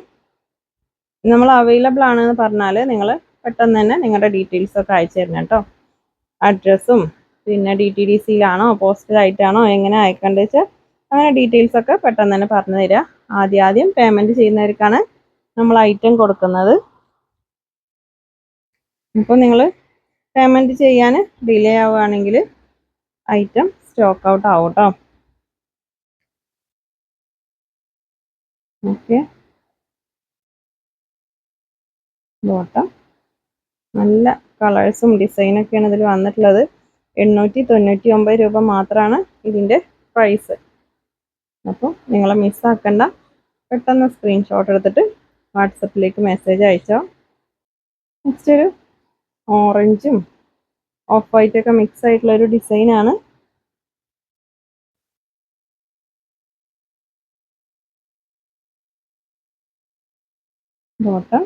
നമ്മൾ അവൈലബിൾ ആണെന്ന് പറഞ്ഞാൽ നിങ്ങൾ പെട്ടെന്ന് തന്നെ നിങ്ങളുടെ ഡീറ്റെയിൽസ് ഒക്കെ അയച്ചു തരണം കേട്ടോ. അഡ്രസ്സും പിന്നെ DTDCയിലാണോ പോസ്റ്റലായിട്ടാണോ എങ്ങനെ അയക്കേണ്ടത് വെച്ചാൽ അങ്ങനെ ഡീറ്റെയിൽസ് ഒക്കെ പെട്ടെന്ന് തന്നെ പറഞ്ഞു തരിക. ആദ്യം പേയ്മെൻറ്റ് ചെയ്യുന്നവർക്കാണ് നമ്മൾ ഐറ്റം കൊടുക്കുന്നത്. അപ്പോൾ നിങ്ങൾ പേയ്മെൻറ്റ് ചെയ്യാൻ ഡിലേ ആവുകയാണെങ്കിൽ ഐറ്റം സ്റ്റോക്ക് ഔട്ട് ആവും കേട്ടോ. ഓക്കെ, ബോട്ടം നല്ല കളേഴ്സും ഡിസൈനൊക്കെയാണ് ഇതിൽ വന്നിട്ടുള്ളത്. 899 രൂപ മാത്രമാണ് ഇതിൻ്റെ പ്രൈസ്. അപ്പോൾ നിങ്ങൾ മിസ്സാക്കണ്ട, പെട്ടെന്ന് സ്ക്രീൻഷോട്ട് എടുത്തിട്ട് വാട്സപ്പിലേക്ക് മെസ്സേജ് അയച്ചോ. നെക്സ്റ്റ് ഒരു ഓറഞ്ചും ഓഫ് വൈറ്റ് ഒക്കെ മിക്സ് ആയിട്ടുള്ള ഒരു ഡിസൈനാണ്. ബോട്ടം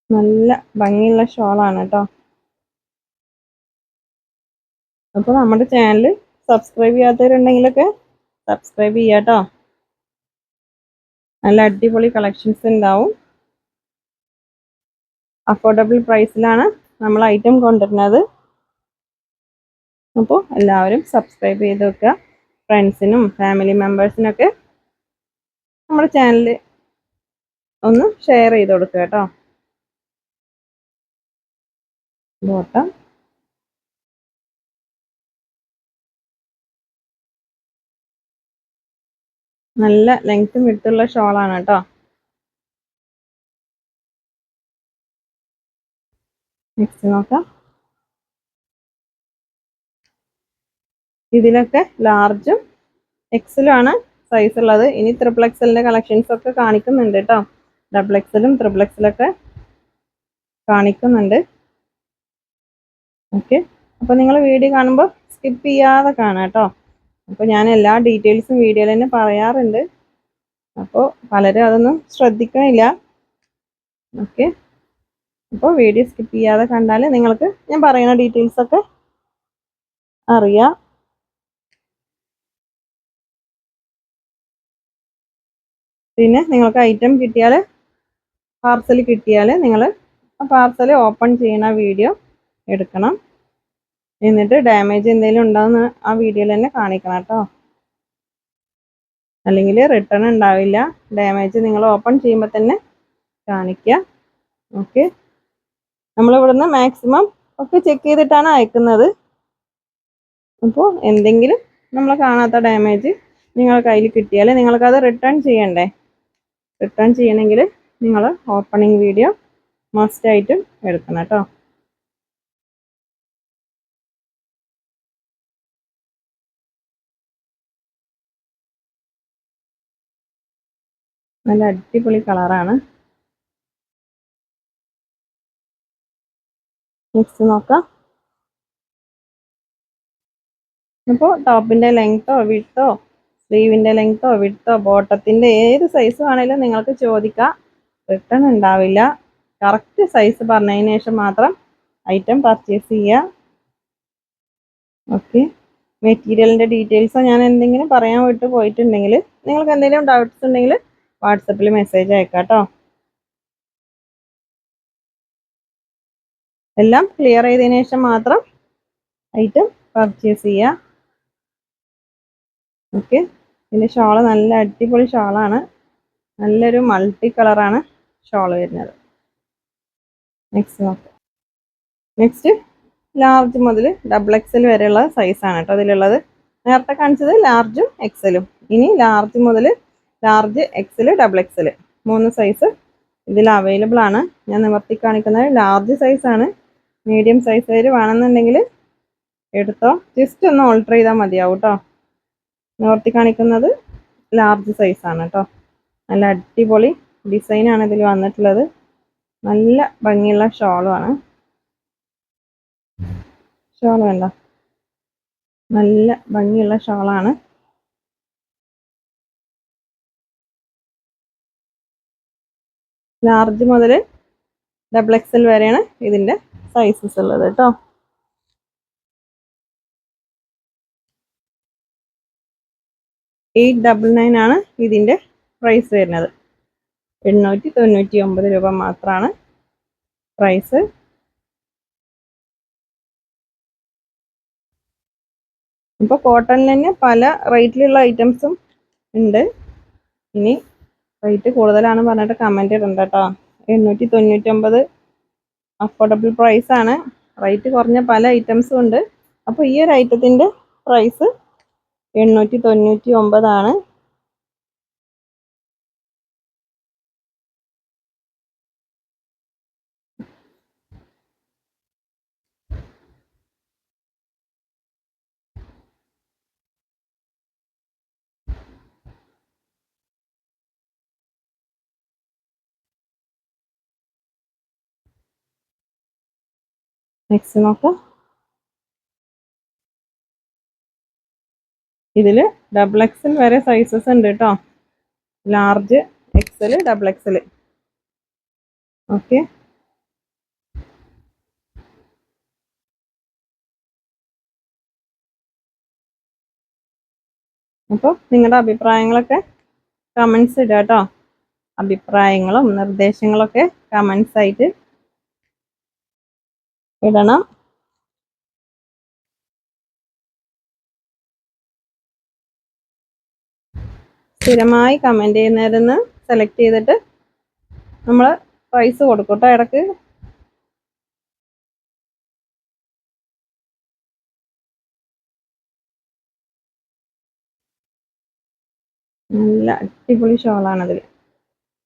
നല്ല ഭംഗിയുള്ള ഷോളാണ് കേട്ടോ. അപ്പോൾ നമ്മുടെ ചാനൽ സബ്സ്ക്രൈബ് ചെയ്യാത്തവരുണ്ടെങ്കിലൊക്കെ സബ്സ്ക്രൈബ് ചെയ്യുക കേട്ടോ. നല്ല അടിപൊളി കളക്ഷൻസ് ഉണ്ടാവും. അഫോർഡബിൾ പ്രൈസിലാണ് നമ്മൾ ഐറ്റം കൊണ്ടുവരുന്നത്. അപ്പോൾ എല്ലാവരും സബ്സ്ക്രൈബ് ചെയ്ത് വെക്കുക. ഫ്രണ്ട്സിനും ഫാമിലി മെമ്പേഴ്സിനൊക്കെ നമ്മുടെ ചാനൽ ഒന്ന് ഷെയർ ചെയ്ത് കൊടുക്കുക കേട്ടോ. ബോട്ടം നല്ല ലെങ്ത്തും വിട്ടുള്ള ഷോളാണ് കേട്ടോ. നെക്സ്റ്റ് നോക്കാം. ഇതിലൊക്കെ ലാർജും എക്സലും ആണ് സൈസ് ഉള്ളത്. ഇനി XXLന്റെ കളക്ഷൻസ് ഒക്കെ കാണിക്കുന്നുണ്ട് കേട്ടോ. XXLും XXLൊക്കെ കാണിക്കുന്നുണ്ട്. ഓക്കെ, അപ്പോൾ നിങ്ങൾ വീഡിയോ കാണുമ്പോൾ സ്കിപ്പ് ചെയ്യാതെ കാണാം കേട്ടോ. അപ്പോൾ ഞാൻ എല്ലാ ഡീറ്റെയിൽസും വീഡിയോയിൽ തന്നെ പറയാറുണ്ട്. അപ്പോൾ പലരും അതൊന്നും ശ്രദ്ധിക്കണില്ല. ഓക്കെ, അപ്പോൾ വീഡിയോ സ്കിപ്പ് ചെയ്യാതെ കണ്ടാൽ നിങ്ങൾക്ക് ഞാൻ പറയുന്ന ഡീറ്റെയിൽസ് ഒക്കെ അറിയാം. പിന്നെ നിങ്ങൾക്ക് ഐറ്റം കിട്ടിയാൽ പാർസൽ കിട്ടിയാൽ നിങ്ങൾ ആ പാർസൽ ഓപ്പൺ ചെയ്യുന്ന വീഡിയോ എടുക്കണം. എന്നിട്ട് ഡാമേജ് എന്തെങ്കിലും ഉണ്ടോയെന്ന് ആ വീഡിയോയിൽ തന്നെ കാണിക്കണം കേട്ടോ. അല്ലെങ്കിൽ റിട്ടേൺ ഉണ്ടാവില്ല. ഡാമേജ് നിങ്ങൾ ഓപ്പൺ ചെയ്യുമ്പോൾ തന്നെ കാണിക്കുക. ഓക്കെ, നമ്മളിവിടുന്ന് മാക്സിമം ഒക്കെ ചെക്ക് ചെയ്തിട്ടാണ് അയക്കുന്നത്. അപ്പോൾ എന്തെങ്കിലും നമ്മൾ കാണാത്ത ഡാമേജ് നിങ്ങളുടെ കയ്യിൽ കിട്ടിയാൽ നിങ്ങൾക്കത് റിട്ടേൺ ചെയ്യണ്ടേ. റിട്ടേൺ ചെയ്യണമെങ്കിൽ നിങ്ങൾ ഓപ്പണിംഗ് വീഡിയോ മസ്റ്റായിട്ടും എടുക്കണം കേട്ടോ. നല്ല അടിപൊളി കളറാണ്. നെക്സ്റ്റ് നോക്കാം. അപ്പോൾ ടോപ്പിൻ്റെ ലെങ്ത്തോ വിഡ്ത്തോ സ്ലീവിൻ്റെ ലെങ്ത്തോ വിഡ്ത്തോ ബോട്ടത്തിൻ്റെ ഏത് സൈസ് വേണമെങ്കിലും നിങ്ങൾക്ക് ചോദിക്കാം. റിട്ടേൺ ഉണ്ടാവില്ല. കറക്റ്റ് സൈസ് പറഞ്ഞതിന് ശേഷം മാത്രം ഐറ്റം പർച്ചേസ് ചെയ്യുക. ഓക്കെ, മെറ്റീരിയലിൻ്റെ ഡീറ്റെയിൽസോ ഞാൻ എന്തെങ്കിലും പറയാൻ വിട്ട് പോയിട്ടുണ്ടെങ്കിൽ നിങ്ങൾക്ക് എന്തെങ്കിലും ഡൗട്ട്സ് ഉണ്ടെങ്കിൽ വാട്സപ്പിൽ മെസ്സേജ് അയക്കാം കേട്ടോ. എല്ലാം ക്ലിയർ ചെയ്തതിന് ശേഷം മാത്രം ഐറ്റം പർച്ചേസ് ചെയ്യുക. ഓക്കെ, ഇതിൻ്റെ ഷോള് നല്ല അടിപൊളി ഷോളാണ്. നല്ലൊരു മൾട്ടി കളറാണ് ഷോള് വരുന്നത്. നെക്സ്റ്റ് നോക്കാം. നെക്സ്റ്റ് ലാർജ് മുതൽ XXL വരെയുള്ള സൈസാണ് കേട്ടോ അതിലുള്ളത്. നേരത്തെ കാണിച്ചത് ലാർജും എക്സലും. ഇനി ലാർജ് മുതൽ ലാർജ് XL XXL 3 സൈസ് ഇതിൽ അവൈലബിൾ ആണ്. ഞാൻ നിവർത്തി കാണിക്കുന്നത് ലാർജ് സൈസാണ്. മീഡിയം സൈസ് വേണമെന്നുണ്ടെങ്കിൽ എടുത്തോ. ജസ്റ്റ് ഒന്ന് ഓൾട്ടർ ചെയ്താൽ മതിയാവും കേട്ടോ. നിവർത്തി കാണിക്കുന്നത് ലാർജ് സൈസാണ് കേട്ടോ. നല്ല അടിപൊളി ഡിസൈനാണ് ഇതിൽ വന്നിട്ടുള്ളത്. നല്ല ഭംഗിയുള്ള ഷോളുമാണ്. ഷോൾ വേണ്ട, നല്ല ഭംഗിയുള്ള ഷോളാണ്. ലാർജ് മുതൽ XXL വരെയാണ് ഇതിൻ്റെ സൈസസ് ഉള്ളത് കേട്ടോ. 899 ആണ് ഇതിൻ്റെ പ്രൈസ് വരുന്നത്. 899 രൂപ മാത്രമാണ് പ്രൈസ്. ഇപ്പോൾ കോട്ടണിൽ തന്നെ പല റേറ്റിലുള്ള ഐറ്റംസും ഉണ്ട്. ഇനി റേറ്റ് കൂടുതലാണ് പറഞ്ഞിട്ട് കമൻറ്റ് ഇടണ്ട കേട്ടോ. 899 അഫോർഡബിൾ പ്രൈസ് ആണ്. റേറ്റ് കുറഞ്ഞ പല ഐറ്റംസും ഉണ്ട്. അപ്പോൾ ഈ ഒരു ഐറ്റത്തിൻ്റെ പ്രൈസ് 899 ആണ്. നെക്സ്റ്റ് നോക്കാം. ഇതിൽ XXL വരെ സൈസസ് ഉണ്ട് കേട്ടോ. Large, XL, XXL. ഓക്കെ. അപ്പോൾ നിങ്ങളുടെ അഭിപ്രായങ്ങളൊക്കെ കമൻസ് ഇടുക കേട്ടോ. അഭിപ്രായങ്ങളും നിർദ്ദേശങ്ങളൊക്കെ കമൻസ് ആയിട്ട് ഇടണം. സ്ഥിരമായി കമൻറ്റ് ചെയ്യുന്നവരെന്ന് സെലക്ട് ചെയ്തിട്ട് നമ്മൾ പ്രൈസ് കൊടുക്കും കേട്ടോ. ഇടയ്ക്ക് നല്ല അടിപൊളി ഷോളാണതിൽ.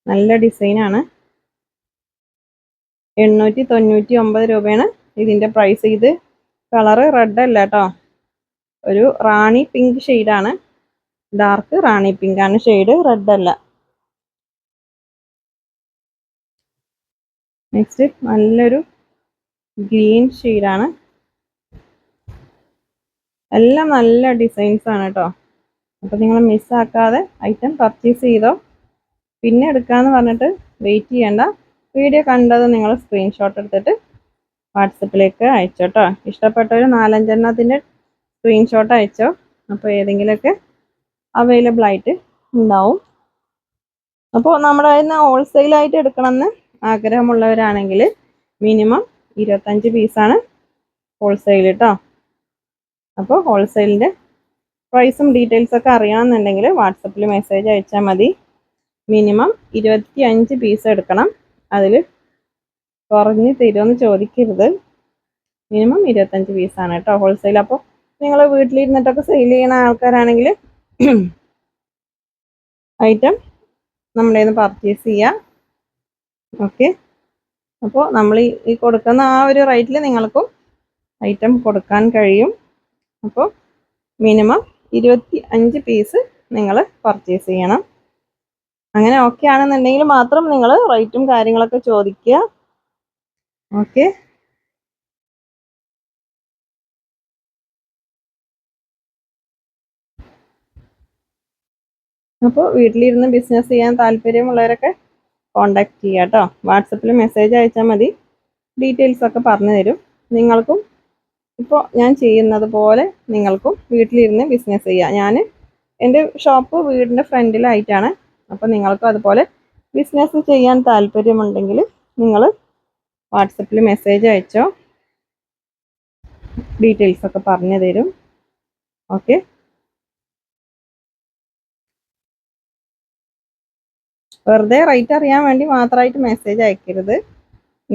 നല്ല ഡിസൈനാണ്. 899 രൂപയാണ് ഇതിൻ്റെ പ്രൈസ്. ഇത് കളറ് റെഡ് അല്ല കേട്ടോ, ഒരു റാണി പിങ്ക് ഷെയ്ഡാണ്. ഡാർക്ക് റാണി പിങ്ക് ആണ് ഷെയ്ഡ്, റെഡ് അല്ല. നെക്സ്റ്റ് നല്ലൊരു ഗ്രീൻ ഷെയ്ഡാണ്. എല്ലാം നല്ല ഡിസൈൻസ് ആണ് കേട്ടോ. അപ്പോൾ നിങ്ങൾ മിസ്സാക്കാതെ ഐറ്റം പർച്ചേസ് ചെയ്തോ. പിന്നെ എടുക്കാമെന്ന് പറഞ്ഞിട്ട് വെയിറ്റ് ചെയ്യണ്ട. വീഡിയോ കണ്ടത് നിങ്ങൾ സ്ക്രീൻഷോട്ട് എടുത്തിട്ട് വാട്സപ്പിലേക്ക് അയച്ചോ കേട്ടോ. ഇഷ്ടപ്പെട്ട ഒരു 4-5 എണ്ണത്തിൻ്റെ സ്ക്രീൻഷോട്ട് അയച്ചോ. അപ്പോൾ ഏതെങ്കിലുമൊക്കെ അവൈലബിൾ ആയിട്ട് ഉണ്ടാവും. അപ്പോൾ നമ്മുടെ കയ്യിൽ നിന്ന് ഹോൾസെയിലായിട്ട് എടുക്കണമെന്ന് ആഗ്രഹമുള്ളവരാണെങ്കിൽ മിനിമം 25 പീസാണ് ഹോൾസെയിൽ കേട്ടോ. അപ്പോൾ ഹോൾസെയിലിൻ്റെ പ്രൈസും ഡീറ്റെയിൽസൊക്കെ അറിയണമെന്നുണ്ടെങ്കിൽ വാട്സപ്പിൽ മെസ്സേജ് അയച്ചാൽ മതി. മിനിമം 25 പീസ് എടുക്കണം. അതിൽ കുറഞ്ഞ് തരുമെന്ന് ചോദിക്കരുത്. മിനിമം 25 പീസാണ് കേട്ടോ ഹോൾസെയിൽ. അപ്പോൾ നിങ്ങൾ വീട്ടിലിരുന്നിട്ടൊക്കെ സെയിൽ ചെയ്യുന്ന ആൾക്കാരാണെങ്കിൽ ഐറ്റം നമ്മുടെ നിന്ന് പർച്ചേസ് ചെയ്യാം. ഓക്കെ. അപ്പോൾ നമ്മൾ ഈ കൊടുക്കുന്ന ആ ഒരു റേറ്റിൽ നിങ്ങൾക്കും ഐറ്റം കൊടുക്കാൻ കഴിയും. അപ്പോൾ മിനിമം 25 പീസ് നിങ്ങൾ പർച്ചേസ് ചെയ്യണം. അങ്ങനെ ഓക്കെ ആണെന്നുണ്ടെങ്കിൽ മാത്രം നിങ്ങൾ റേറ്റും കാര്യങ്ങളൊക്കെ ചോദിക്കുക. ഓക്കെ. അപ്പോൾ വീട്ടിലിരുന്ന് ബിസിനസ് ചെയ്യാൻ താല്പര്യമുള്ളവരൊക്കെ കോണ്ടാക്ട് ചെയ്യുക കേട്ടോ. വാട്സപ്പിൽ മെസ്സേജ് അയച്ചാൽ മതി. ഡീറ്റെയിൽസ് ഒക്കെ പറഞ്ഞു തരും. നിങ്ങൾക്കും ഇപ്പോൾ ഞാൻ ചെയ്യുന്നത് പോലെ നിങ്ങൾക്കും വീട്ടിലിരുന്ന് ബിസിനസ് ചെയ്യാം. ഞാൻ എൻ്റെ ഷോപ്പ് വീടിൻ്റെ ഫ്രണ്ടിലായിട്ടാണ്. അപ്പോൾ നിങ്ങൾക്കും അതുപോലെ ബിസിനസ് ചെയ്യാൻ താല്പര്യമുണ്ടെങ്കിൽ നിങ്ങൾ വാട്സപ്പിൽ മെസ്സേജ് അയച്ചോ. ഡീറ്റെയിൽസ് ഒക്കെ പറഞ്ഞു തരും. ഓക്കെ. വെറുതെ റേറ്റ് അറിയാൻ വേണ്ടി മാത്രമായിട്ട് മെസ്സേജ് അയക്കരുത്.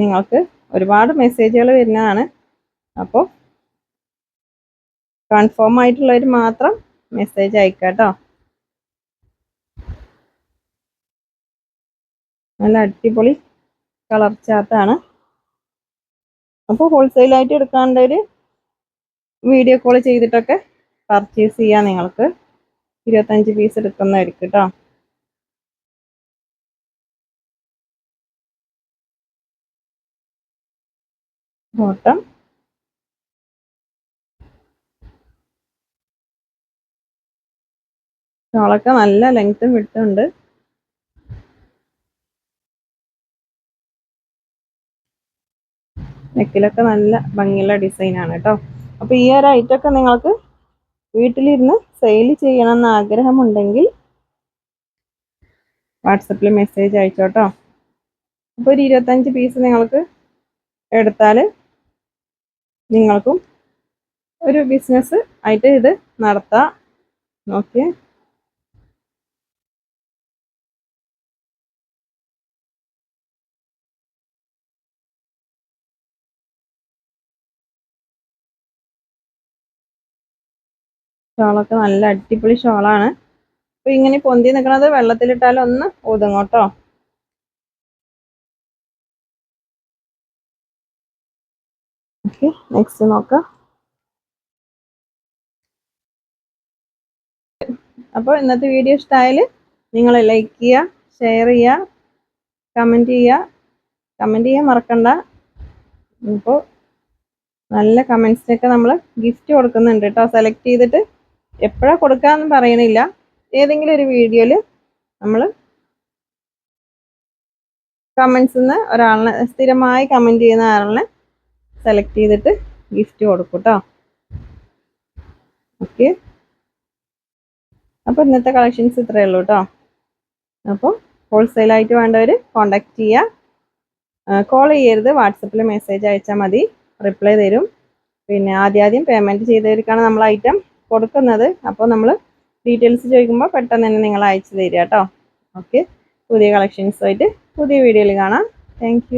നിങ്ങൾക്ക് ഒരുപാട് മെസ്സേജുകൾ വരുന്നതാണ്. അപ്പോൾ കൺഫേം ആയിട്ടുള്ളവർ മാത്രം മെസ്സേജ് അയക്കുക കേട്ടോ. നല്ല അടിപൊളി കളർ ചാർട്ടാണ്. അപ്പോൾ ഹോൾസെയിലായിട്ട് എടുക്കാണ്ടവർ വീഡിയോ കോൾ ചെയ്തിട്ടൊക്കെ പർച്ചേസ് ചെയ്യാം. നിങ്ങൾക്ക് 25 പീസ് എടുക്കുന്നതായിരിക്കും കേട്ടോ. ബോട്ടം ഷോളൊക്കെ നല്ല ലെങ്ത്തും വിട്ടുണ്ട്. നെക്കിലൊക്കെ നല്ല ഭംഗിയുള്ള ഡിസൈനാണ് കേട്ടോ. അപ്പോൾ ഈ ഒരു ഐറ്റമൊക്കെ നിങ്ങൾക്ക് വീട്ടിലിരുന്ന് സെയിൽ ചെയ്യണം എന്ന് ആഗ്രഹമുണ്ടെങ്കിൽ വാട്സപ്പിൽ മെസ്സേജ് അയച്ചോട്ടോ. അപ്പോൾ ഒരു 25 പീസ് നിങ്ങൾക്ക് എടുത്താൽ നിങ്ങൾക്കും ഒരു ബിസിനസ് ആയിട്ട് ഇത് നടത്താം. ഓക്കെ, ഷോളൊക്കെ നല്ല അടിപൊളി ഷോളാണ്. അപ്പൊ ഇങ്ങനെ പൊന്തി നിൽക്കുന്നത് വെള്ളത്തിലിട്ടാൽ ഒന്ന് ഒതുങ്ങോട്ടോ. ഓക്കെ, നെക്സ്റ്റ് നോക്കാം. അപ്പോൾ ഇന്നത്തെ വീഡിയോ ഇഷ്ടമായാൽ നിങ്ങൾ ലൈക്ക് ചെയ്യുക, ഷെയർ ചെയ്യുക, കമൻറ്റ് ചെയ്യാൻ മറക്കണ്ട. ഇപ്പോൾ നല്ല കമൻസിനൊക്കെ നമ്മൾ ഗിഫ്റ്റ് കൊടുക്കുന്നുണ്ട് കേട്ടോ. സെലക്ട് ചെയ്തിട്ട് എപ്പോഴാണ് കൊടുക്കാമെന്ന് പറയണില്ല, ഏതെങ്കിലും ഒരു വീഡിയോയിൽ നമ്മൾ കമൻസിൽ നിന്ന് ഒരാളിനെ, സ്ഥിരമായി കമൻറ്റ് ചെയ്യുന്ന ആളിനെ സെലക്ട് ചെയ്തിട്ട് ഗിഫ്റ്റ് കൊടുക്കും കേട്ടോ. ഓക്കെ, അപ്പോൾ ഇന്നത്തെ കളക്ഷൻസ് ഇത്രയേ ഉള്ളൂ കേട്ടോ. അപ്പോൾ ഹോൾസെയിലായിട്ട് വേണ്ടവർ കോണ്ടാക്ട് ചെയ്യുക. കോൾ ചെയ്യരുത്, വാട്സപ്പിൽ മെസ്സേജ് അയച്ചാൽ മതി, റിപ്ലൈ തരും. പിന്നെ ആദ്യം പേയ്മെൻറ്റ് ചെയ്തവർക്കാണ് നമ്മൾ ഐറ്റം കൊടുക്കുന്നത്. അപ്പോൾ നമ്മൾ ഡീറ്റെയിൽസ് ചോദിക്കുമ്പോൾ പെട്ടെന്ന് തന്നെ നിങ്ങൾ അയച്ചു തരിക കേട്ടോ. ഓക്കെ, പുതിയ കളക്ഷൻസുമായിട്ട് പുതിയ വീഡിയോയിൽ കാണാം. താങ്ക്